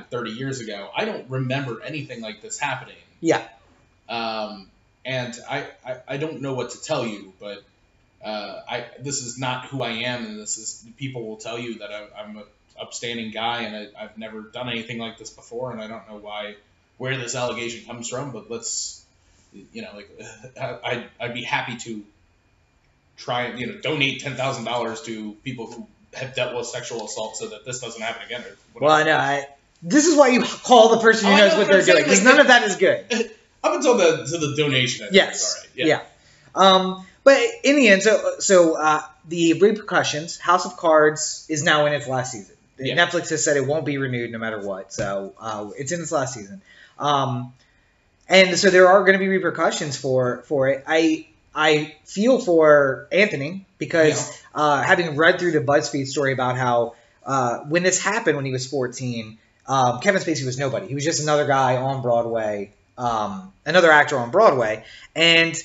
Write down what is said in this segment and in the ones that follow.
happened 30 years ago. I don't remember anything like this happening. Yeah. And I don't know what to tell you, but this is not who I am, and people will tell you that I'm an upstanding guy, and I've never done anything like this before, and I don't know where this allegation comes from, but let's, I'd be happy to try and, donate $10,000 to people who have dealt with sexual assault so that this doesn't happen again. Well, I know. This is why you call the person who knows what they're doing, because none of that is good. Up until the donation, yes. All right. Yeah. But in the end, so the repercussions, House of Cards is now in its last season. Yeah. Netflix has said it won't be renewed no matter what, so it's in its last season. And so there are going to be repercussions for it. I feel for Anthony because having read through the BuzzFeed story about how when this happened when he was 14, Kevin Spacey was nobody. He was just another guy on Broadway, another actor on Broadway, and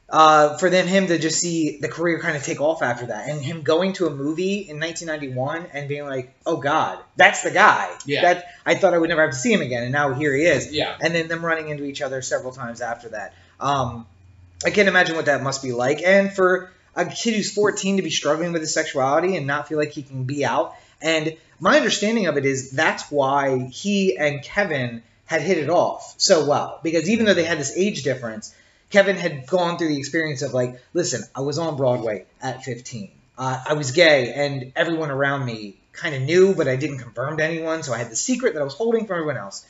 for him to just see the career kind of take off after that, and him going to a movie in 1991 and being like, oh God, that's the guy. Yeah. I thought I would never have to see him again, and now here he is. Yeah. And then them running into each other several times after that. I can't imagine what that must be like. And for a kid who's 14 to be struggling with his sexuality and not feel like he can be out. And my understanding of it is that's why he and Kevin had hit it off so well. Because even though they had this age difference, Kevin had gone through the experience of like, listen, I was on Broadway at 15. I was gay, and everyone around me kind of knew, but I didn't confirm to anyone. So I had the secret that I was holding from everyone else.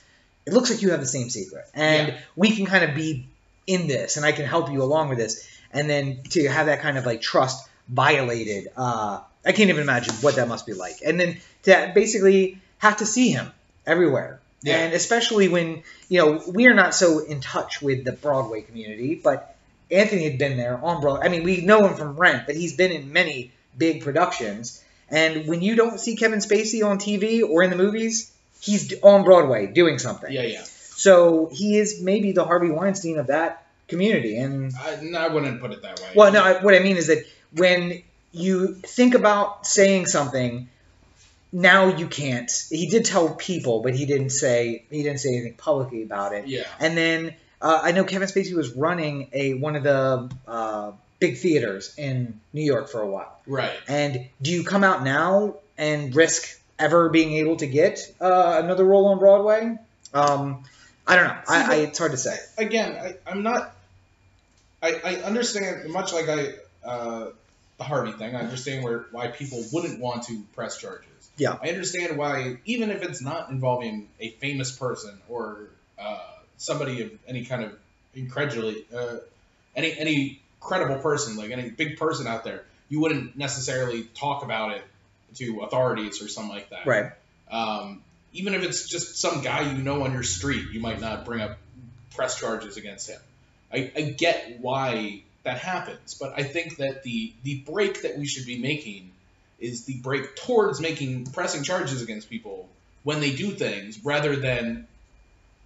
It looks like you have the same secret. And we can kind of be in this, and I can help you along with this. And then to have that kind of like trust violated, I can't even imagine what that must be like. And then to basically have to see him everywhere. Yeah. And especially when, we are not so in touch with the Broadway community, but Anthony had been there on Broadway. I mean, we know him from Rent, but he's been in many big productions. And when you don't see Kevin Spacey on TV or in the movies, he's on Broadway doing something. Yeah. So he is maybe the Harvey Weinstein of that community. And I wouldn't put it that way. Well, no, what I mean is that when you think about saying something, now you can't. He did tell people, but he didn't say anything publicly about it. Yeah. And then I know Kevin Spacey was running one of the big theaters in New York for a while. Right. And do you come out now and risk ever being able to get another role on Broadway? I don't know. It's hard to say. Again, I'm not. I understand, much like the Harvey thing. I understand why people wouldn't want to press charges. Yeah. I understand why, even if it's not involving a famous person or somebody of any kind of any credible person, like any big person out there, you wouldn't necessarily talk about it to authorities or something like that. Right. Even if it's just some guy on your street, you might not bring up press charges against him. I get why that happens, but I think that the break that we should be making is the break towards pressing charges against people when they do things, rather than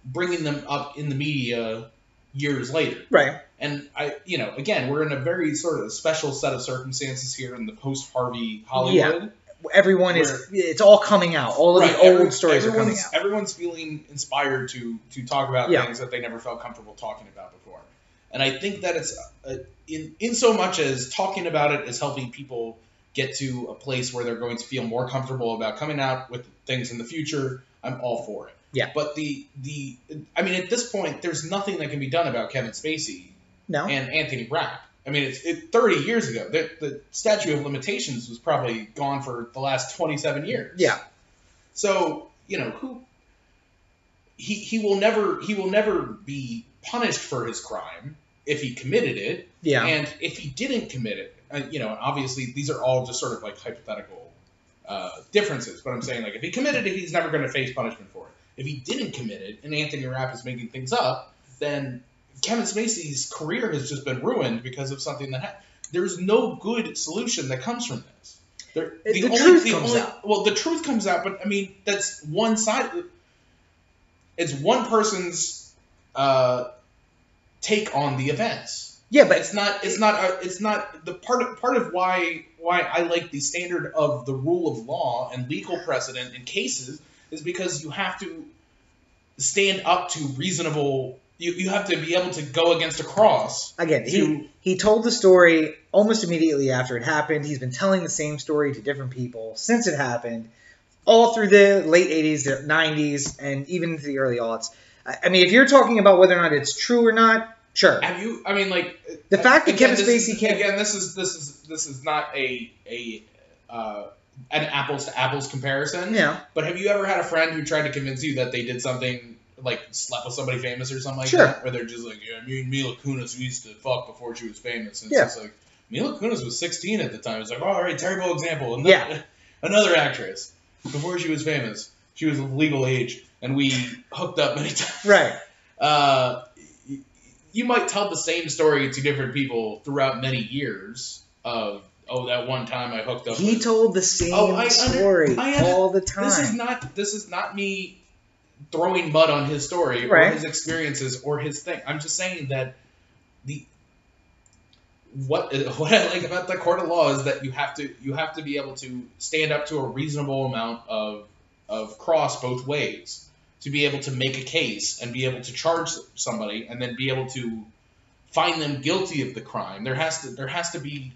bringing them up in the media years later. Right. And again, we're in a very sort of special set of circumstances here in the post-Harvey Hollywood. Yeah. Everyone it's all coming out. All of the old stories are coming out. Everyone's feeling inspired to talk about things that they never felt comfortable talking about before. And I think that it's in so much as talking about it is helping people get to a place where they're going to feel more comfortable about coming out with things in the future, I'm all for it. Yeah. But at this point, there's nothing that can be done about Kevin Spacey and Anthony Rapp. I mean, it's 30 years ago. The statute of limitations was probably gone for the last 27 years. Yeah. So, he will never be punished for his crime if he committed it. Yeah. And if he didn't commit it, obviously these are all just sort of like hypothetical differences. But I'm saying, like, if he committed it, he's never going to face punishment for it. If he didn't commit it, and Anthony Rapp is making things up, then Kevin Spacey's career has just been ruined because of something that happened. There's no good solution that comes from this. The truth comes out, but I mean, that's one side. It's one person's take on the events. Yeah, but it's not the part of why I like the standard of the rule of law and legal precedent in cases is because you have to stand up to reasonable. You have to be able to go against a cross. Again, he told the story almost immediately after it happened. He's been telling the same story to different people since it happened, all through the late 80s, the 90s, and even into the early aughts. I mean, if you're talking about whether or not it's true or not, sure. Have you? I mean, like the fact that Kevin Spacey can't. Again, this is not an apples to apples comparison. Yeah. But have you ever had a friend who tried to convince you that they did something like slept with somebody famous or something like Sure. that? Where they're just like, yeah, me and Mila Kunis used to fuck before she was famous. And Yeah. it's just like, Mila Kunis was 16 at the time. It's like, oh, all right, terrible example. Another actress. Before she was famous, she was of legal age, and we hooked up many times. Right. You might tell the same story to different people throughout many years of, oh, that one time I hooked up. He told the same story all the time. This is not me throwing mud on his story or his experiences or his thing. I'm just saying that what I like about the court of law is that you have to be able to stand up to a reasonable amount of cross both ways to be able to make a case and be able to charge somebody and then be able to find them guilty of the crime. There has to be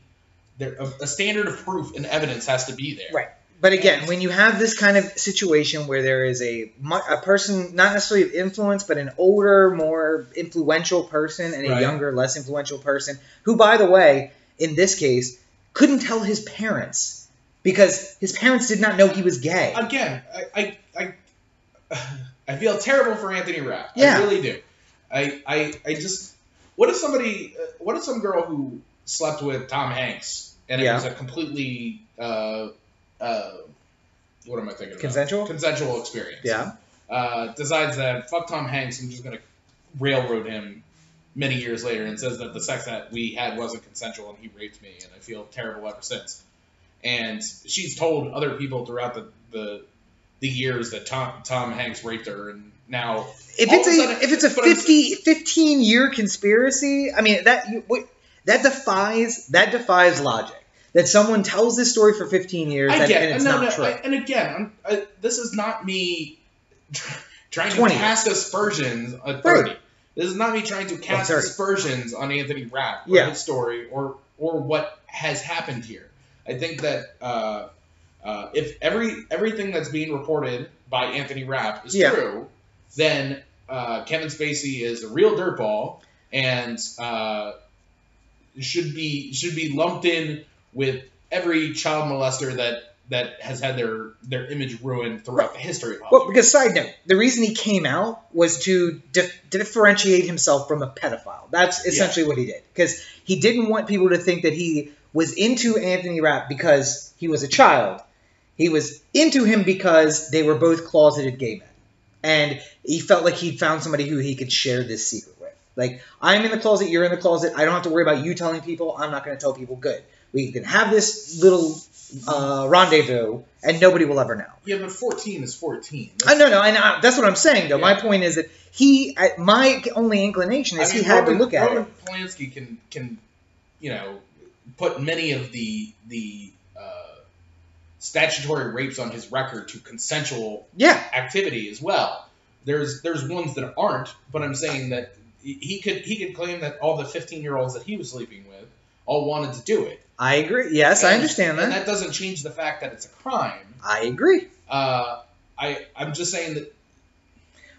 a standard of proof and evidence has to be there. Right. But again, when you have this kind of situation where there is a person, not necessarily of influence, but an older, more influential person and a younger, less influential person, who, by the way, in this case, couldn't tell his parents because his parents did not know he was gay. Again, I feel terrible for Anthony Rapp. Yeah. I really do. I just what if some girl who slept with Tom Hanks and it was a completely what am I thinking about? Consensual experience. Yeah. Decides that fuck Tom Hanks, I'm just gonna railroad him many years later and says that the sex that we had wasn't consensual and he raped me and I feel terrible ever since. And she's told other people throughout the years that Tom Hanks raped her, and now if it's a 15-year conspiracy, I mean that defies logic. That someone tells this story for 15 years and it's not true. And again, this is not me trying to cast aspersions on 30. This is not me trying to cast aspersions on Anthony Rapp or his story or what has happened here. I think that if everything that's being reported by Anthony Rapp is true, then Kevin Spacey is a real dirtball and should be lumped in with every child molester that has had their image ruined throughout the history of Hollywood. Well, because side note, the reason he came out was to differentiate himself from a pedophile. That's essentially what he did. Because he didn't want people to think that he was into Anthony Rapp because he was a child. He was into him because they were both closeted gay men. And he felt like he'd found somebody who he could share this secret with. Like, I'm in the closet, you're in the closet. I don't have to worry about you telling people. I'm not going to tell people. Good. We can have this little rendezvous, and nobody will ever know. Yeah, but 14 is 14. No, and that's what I'm saying, though. Yeah. My point is that my only inclination is he had to look at it. Roman Polanski can put many of the statutory rapes on his record to consensual activity as well. There's ones that aren't, but I'm saying that he could claim that all the 15-year-olds that he was sleeping with all wanted to do it. I agree. Yes, I understand that. And that doesn't change the fact that it's a crime. I agree. I'm just saying that.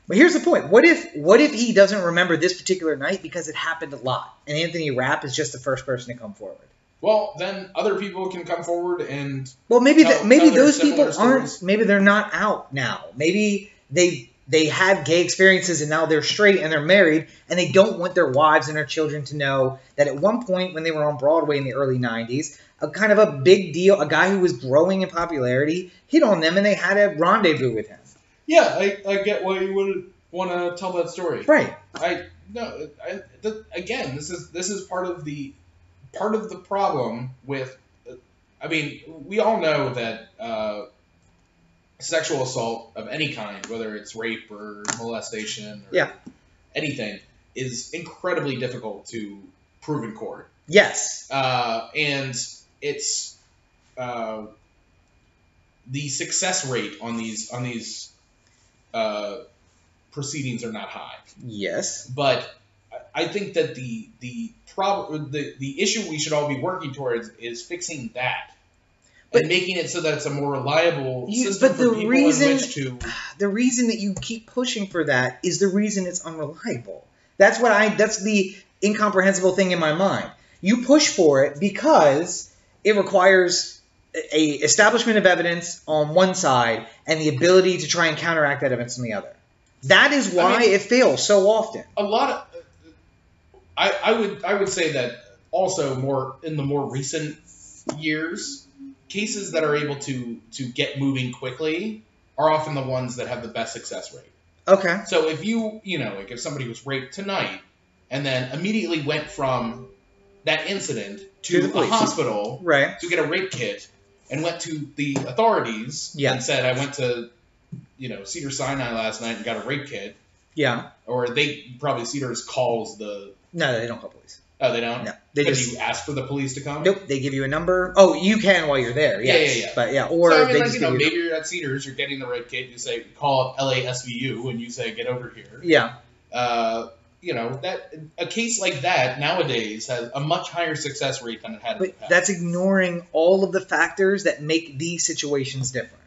But here's the point. What if he doesn't remember this particular night because it happened a lot, and Anthony Rapp is just the first person to come forward? Well, then other people can come forward and. Well, maybe those people aren't. Maybe they're not out now. Maybe they had gay experiences and now they're straight and they're married and they don't want their wives and their children to know that at one point when they were on Broadway in the early 90s, a kind of a big deal, a guy who was growing in popularity hit on them and they had a rendezvous with him. Yeah, I get why you would want to tell that story. Right. Again, this is part of the problem with. I mean, we all know that. Sexual assault of any kind, whether it's rape or molestation or anything, is incredibly difficult to prove in court. Yes. And it's the success rate on these proceedings are not high. Yes. But I think that the issue we should all be working towards is fixing that. And making it so that it's a more reliable system for people in which to... The reason that you keep pushing for that is the reason it's unreliable. That's the incomprehensible thing in my mind. You push for it because it requires a establishment of evidence on one side and the ability to try and counteract that evidence on the other. That is why it fails so often. A lot of... I would say that also in the more recent years... cases that are able to get moving quickly are often the ones that have the best success rate. Okay. So if like if somebody was raped tonight and then immediately went from that incident to a hospital to get a rape kit and went to the authorities and said, I went to, Cedars-Sinai last night and got a rape kit. Yeah. Or Cedars calls the... No, they don't call police. Oh, they don't? No. Do you ask for the police to come? Nope. They give you a number. Oh, you can while you're there. Yes. Yeah. But or so, they just maybe you're at Cedars, you're getting the rape kit, you say, call up LASVU, and you say, get over here. Yeah. That a case like that nowadays has a much higher success rate than it had in the past. That's ignoring all of the factors that make these situations different.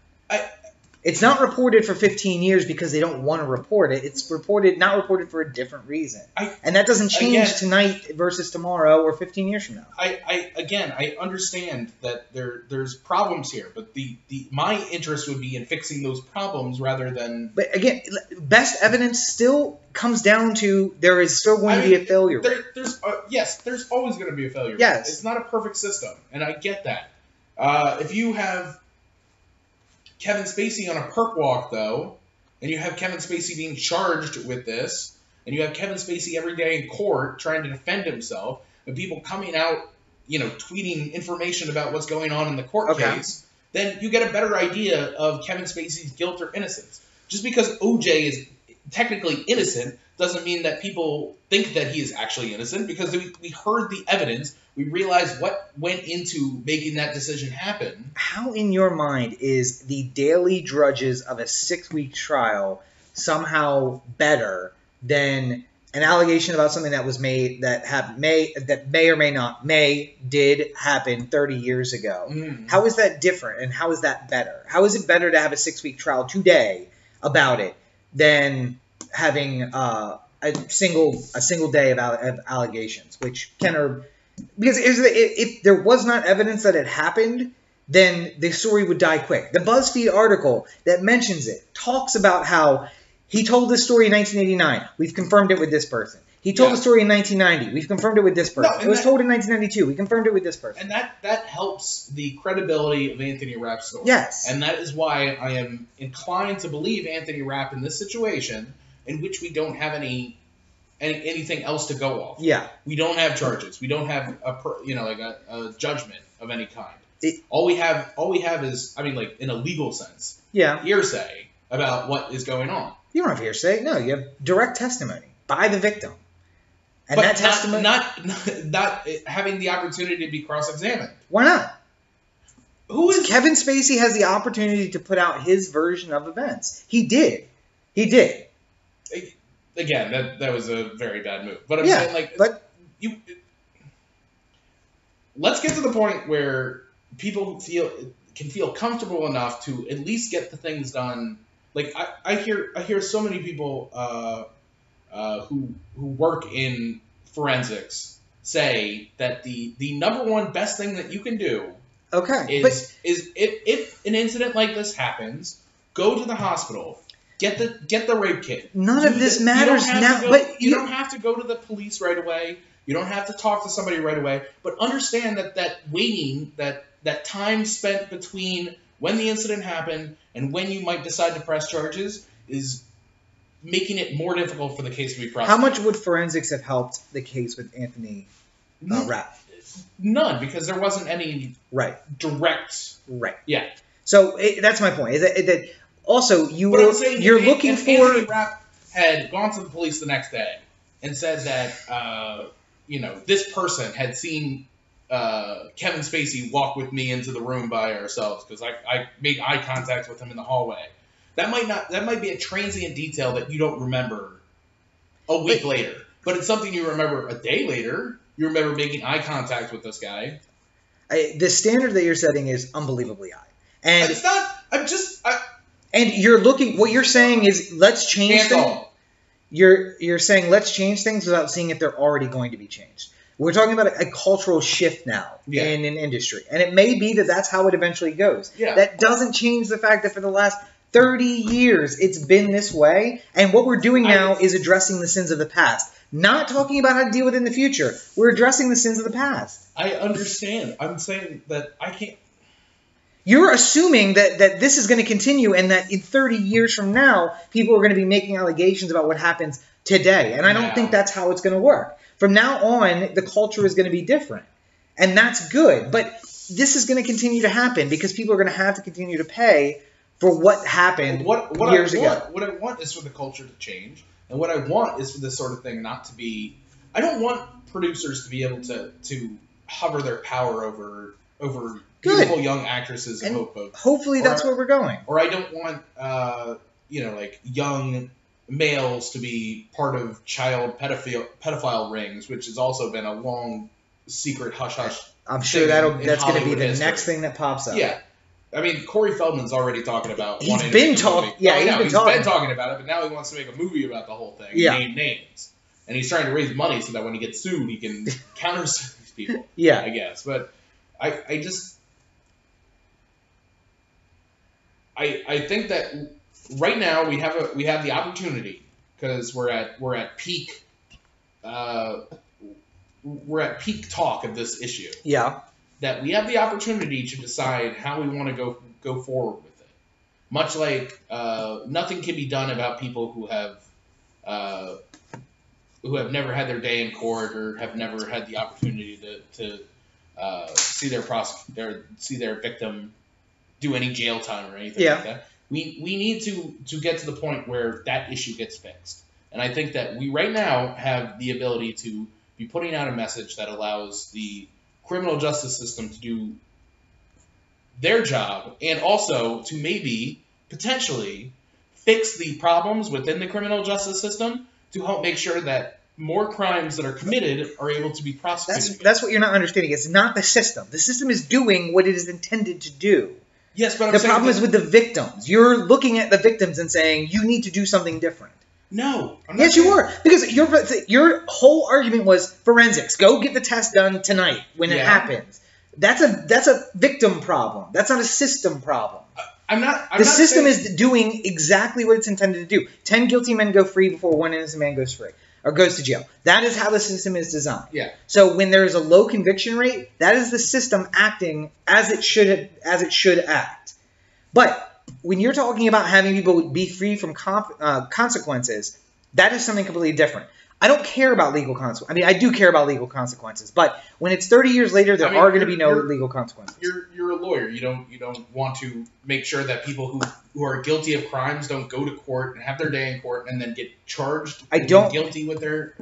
It's not reported for 15 years because they don't want to report it. It's not reported for a different reason. And that doesn't change tonight versus tomorrow or 15 years from now. I understand that there's problems here, but my interest would be in fixing those problems rather than... But again, best evidence still comes down to there is still going to be a failure. There's always going to be a failure. Yes. It's not a perfect system, and I get that. If you have Kevin Spacey on a perp walk, though, and you have Kevin Spacey being charged with this, and you have Kevin Spacey every day in court trying to defend himself, and people coming out, tweeting information about what's going on in the court case, then you get a better idea of Kevin Spacey's guilt or innocence. Just because OJ is technically innocent doesn't mean that people think that he is actually innocent, because we heard the evidence. We realized what went into making that decision happen. How, in your mind, is the daily drudges of a 6-week trial somehow better than an allegation about something that was made that may or may did happen 30 years ago? Mm. How is that different, and how is that better? How is it better to have a 6-week trial today about it than having a single day of allegations, which because if there was not evidence that it happened, then the story would die quick. The BuzzFeed article that mentions it talks about how he told this story in 1989. We've confirmed it with this person. He told the story in 1990. We've confirmed it with this person. It was told in 1992. We confirmed it with this person. And that helps the credibility of Anthony Rapp's story. Yes. And that is why I am inclined to believe Anthony Rapp in this situation, in which we don't have anything else to go off. Yeah. We don't have charges. We don't have a judgment of any kind. All we have is, in a legal sense, hearsay about what is going on. You don't have hearsay. No, you have direct testimony by the victim. And but that testimony, not having the opportunity to be cross-examined. Why not? Kevin Spacey has the opportunity to put out his version of events. He did. Again, that was a very bad move. But I'm saying, let's get to the point where people can feel comfortable enough to at least get the things done. Like I hear so many people who work in forensics say that the number one best thing that you can do is if an incident like this happens, go to the hospital. Get the rape kit. None of this matters now. But you don't have to go to the police right away. You don't have to talk to somebody right away. But understand that waiting, that time spent between when the incident happened and when you might decide to press charges is making it more difficult for the case to be prosecuted. How much would forensics have helped the case with Anthony Rapp? None, because there wasn't any direct. Right. Yeah. So that's my point. Is that also you're looking for. Anthony Rapp had gone to the police the next day and said that this person had seen Kevin Spacey walk with me into the room by ourselves because I made eye contact with him in the hallway. That might be a transient detail that you don't remember a week later, but it's something you remember a day later. You remember making eye contact with this guy. The standard that you're setting is unbelievably high, and it's not. And you're looking. What you're saying is, let's change things. You're saying let's change things without seeing if they're already going to be changed. We're talking about a cultural shift now in an industry, and it may be that that's how it eventually goes. Yeah. That doesn't change the fact that for the last 30 years it's been this way, and what we're doing now is addressing the sins of the past, not talking about how to deal with it in the future. We're addressing the sins of the past. I understand. I'm saying that I can't. You're assuming that this is going to continue and that in 30 years from now, people are going to be making allegations about what happens today. And I don't think that's how it's going to work. From now on, the culture is going to be different. And that's good. But this is going to continue to happen because people are going to have to continue to pay for what happened years ago. What I want is for the culture to change. And what I want is for this sort of thing not to be... I don't want producers to be able to hover their power over beautiful young actresses and hopefully that's where we're going. Or I don't want, like young males to be part of child pedophile rings, which has also been a long secret hush-hush. I'm sure that's going to be the next thing that pops up. Yeah. I mean, Corey Feldman's already talking about... He's been talking... Yeah, he's been talking about it, but now he wants to make a movie about the whole thing. Yeah. Name names. And he's trying to raise money so that when he gets sued, he can counter these people. Yeah. I guess. But I just... I think that right now we have the opportunity because we're at peak talk of this issue. Yeah. That we have the opportunity to decide how we want to go forward with it. Much like nothing can be done about people who have never had their day in court or have never had the opportunity to see their victim do any jail time or anything like that. We need to get to the point where that issue gets fixed. And I think that we right now have the ability to be putting out a message that allows the criminal justice system to do their job and also to maybe potentially fix the problems within the criminal justice system to help make sure that more crimes that are committed are able to be prosecuted. That's what you're not understanding. It's not the system. The system is doing what it is intended to do. Yes, but the problem is with the victims. You're looking at the victims and saying you need to do something different. No, I'm not. Yes, you were, because your whole argument was forensics. Go get the test done tonight when it happens. That's a victim problem. That's not a system problem. The system is doing exactly what it's intended to do. 10 guilty men go free before one innocent man goes free or goes to jail. That is how the system is designed. Yeah. So when there is a low conviction rate, that is the system acting as it should act. But when you're talking about having people be free from consequences, that is something completely different. I don't care about legal consequences. I mean, I do care about legal consequences, but when it's 30 years later, there are going to be no legal consequences. You're a lawyer. You don't want to make sure that people who are guilty of crimes don't go to court and have their day in court and then get charged found guilty of their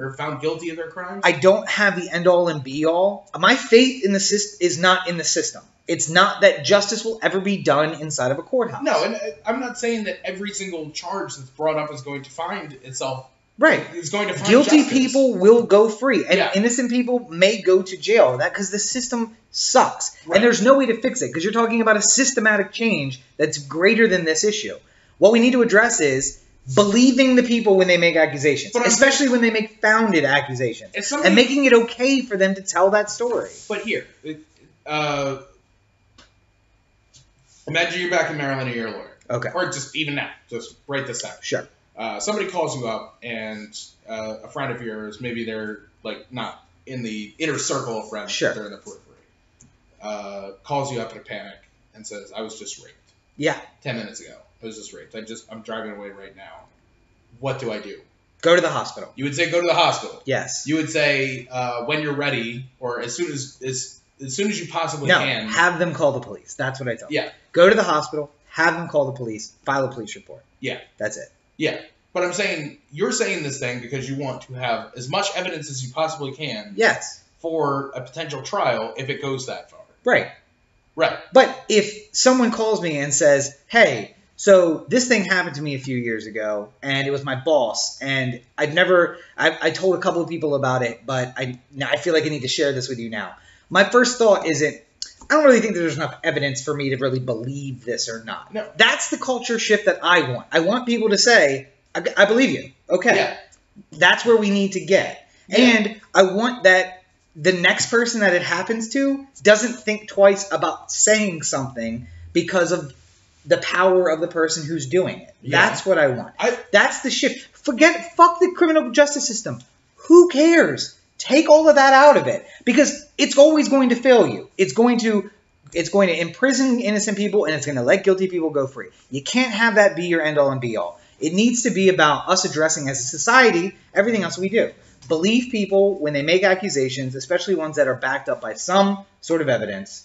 crimes. I don't have the end all and be all. My faith in the system is not in the system. It's not that justice will ever be done inside of a courthouse. No, and I'm not saying that every single charge that's brought up is going to find itself. Right. It's going to find guilty justice. People will go free, and innocent people may go to jail. That because the system sucks, and there's no way to fix it because you're talking about a systematic change that's greater than this issue. What we need to address is believing the people when they make accusations, especially when they make founded accusations, and making it okay for them to tell that story. But here, imagine you're back in Maryland and you're a lawyer. Okay. Or just even now, just write this out. Sure. Somebody calls you up and a friend of yours, maybe they're like not in the inner circle of friends, but they're in the periphery, calls you up in a panic and says, I was just raped. Yeah. 10 minutes ago. I was just raped. I'm driving away right now. What do I do? Go to the hospital. You would say go to the hospital. Yes. You would say when you're ready or as soon as you possibly can. Have them call the police. That's what I tell them. Yeah. Go to the hospital, have them call the police, file a police report. Yeah. That's it. Yeah. But I'm saying, you're saying this thing because you want to have as much evidence as you possibly can. Yes. For a potential trial if it goes that far. Right. Right. But if someone calls me and says, hey, So this thing happened to me a few years ago, and it was my boss, and I told a couple of people about it, but I feel like I need to share this with you now. My first thought isn't, I don't really think that there's enough evidence for me to really believe this or not. No. That's the culture shift that I want. I want people to say, I believe you. Okay. Yeah. That's where we need to get. Yeah. And I want that the next person that it happens to doesn't think twice about saying something because of the power of the person who's doing it. Yeah. That's what I want. That's the shift. Fuck the criminal justice system. Who cares? Take all of that out of it because it's always going to fail you. It's going to imprison innocent people and it's going to let guilty people go free. You can't have that be your end all and be all. It needs to be about us addressing as a society everything else we do. Believe people when they make accusations, especially ones that are backed up by some sort of evidence,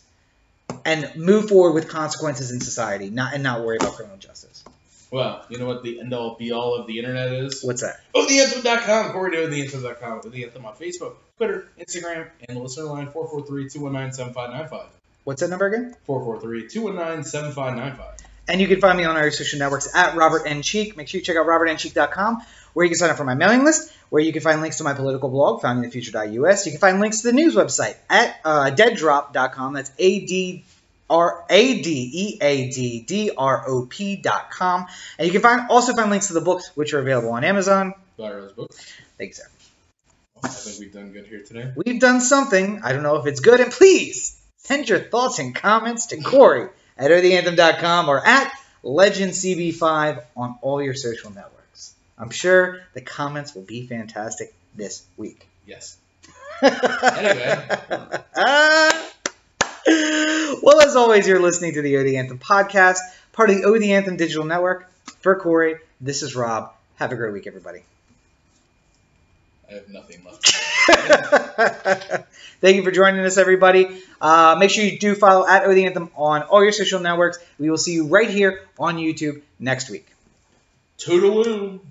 and move forward with consequences in society, not worry about criminal justice. Well, you know what the end-all, be-all of the internet is? What's that? OTheAnthem.com. Corey to OTheAnthem.com. O The Anthem on Facebook, Twitter, Instagram, and the listener line 443-219-7595. What's that number again? 443-219-7595. And you can find me on our social networks at Robert N. Cheek. Make sure you check out robertncheek.com, where you can sign up for my mailing list, where you can find links to my political blog, foundingthefuture.us. You can find links to the news website at deaddrop.com. That's ADEADDROP.com. And you can also find links to the books, which are available on Amazon. Buy Rose books. Thanks, sir. I think we've done good here today. We've done something. I don't know if it's good. And please send your thoughts and comments to Corey at OTheAnthem.com or at LegendCB5 on all your social networks. I'm sure the comments will be fantastic this week. Yes. Anyway. Well, as always, you're listening to the O The Anthem podcast, part of the O The Anthem digital network. For Corey, this is Rob. Have a great week, everybody. I have nothing left. Thank you for joining us, everybody. Make sure you do follow at O The Anthem on all your social networks. We will see you right here on YouTube next week. Toodaloo.